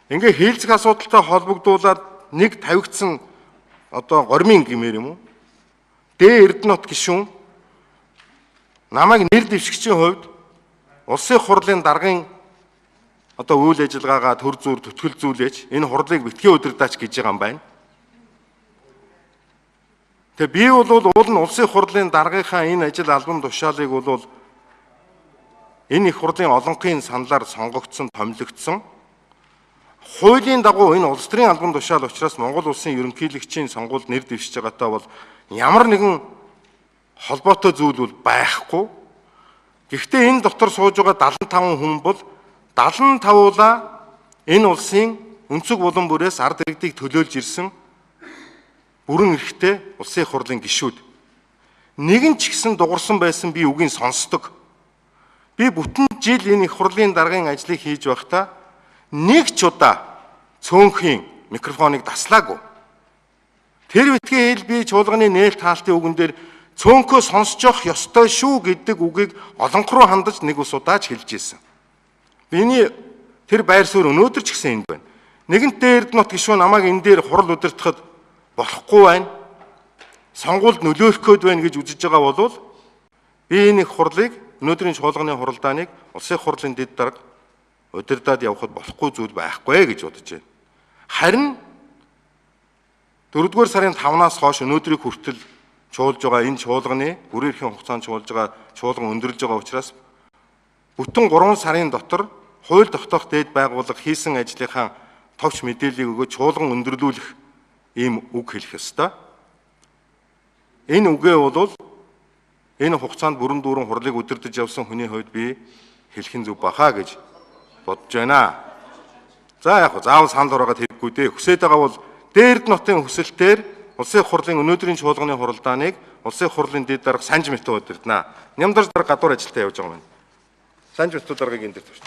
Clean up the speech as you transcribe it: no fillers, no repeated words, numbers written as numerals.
Ингээ хийлцэх асуудалтай холбогдуулаад нэг тавигдсан одоо гормын гэмээр юм уу? Эрдэнэт гишүүн намайг нэр дэвшигчийн хувьд улсын хурлын даргын одоо үйл ажиллагаагаа төр зүүр төтгөл зүйлээч энэ хурлыг битгий удирдаач гэж байгаа юм байна. Тэгээ би бол уул нь улсын хурлын даргынхаа энэ ажил албан тушаалыг бол энэ их хурлын олонхын саналаар сонгогдсон, томилогдсон. Хуулийн дагуу энэ улс төрийн албан тушаал учраас Монгол улсын ерөнхийлөгчийн сонгуульд нэр дэвшиж байгаатай бол ямар нэгэн холбоотой зүйл бол байхгүй. Гэхдээ энэ дотор сууж байгаа 75 хүн бол 75-уулаа энэ улсын өнцөг булан бүрээс ард иргэдийг төлөөлж ирсэн бүрэн эрхтэй улсын хурлын гишүүд. Нэгэн ч ихсэн дуурсан байсан би үгийг сонсдог. Би бүтэн жил энэ их хурлын даргын ажлыг хийж байхдаа нэг ч удаа цөөнхийн микрофоныг таслаагүй. Тэр битгий хэл би чуулганы нээлт хаалтын үгэн дээр цөөнхөө сонсож явах ёстой шүү гэдэг үгийг олонх руу хандаж нэг ус удаач хэлж ийсэн. Биний тэр байр суурь өнөөдөр ч гэсэн энд байна. Нэгэнтээ Эрдэнэт гишүүн намайг энэ дээр хурал удирдахад болохгүй байна. Сонгуульд нөлөөлөх гээд байна гэж үзэж байгаа бол би энэ их хурлыг өнөөдрийн чуулганы хуралдааныг улсын хурлын дэд дарга удирдаад явахад болохгүй зүйл байхгүй гэж бодож байна. Харин 4-р сарын 5-наас хойш өнөөдрийг хүртэл чуулж байгаа энэ чуулганы бүрэн эрхийн хугацаанд чуулж байгаа чуулган өндөрлж байгаа учраас бүтэн 3 сарын дотор хууль тогтоох дээд байгууллага хийсэн ажлынхаа товч мэдээллийг өгөөд чуулган өндөрлүүлэх ийм үг хэлэх ёстой. Энэ үгээ бол энэ хугацаанд бүрэн дүүрэн хурлыг удирдах явсан хүний хувьд би хэлхэн зүг бахаа гэж бодож байна. За яг заавал санал ураагаад хэрэггүй дээ. Хүсэж байгаа бол Эрдэнэтийн хүсэлтээр улсын хурлын өнөөдрийн чуулганы хуралдааныг улсын хурлын дэд дарга Санж Мэтүү удирдана. Нямдар дарга гадуур ажилдаа явж байгаа юм. Санж Мэтүү даргаыг энэ дээр туршиж.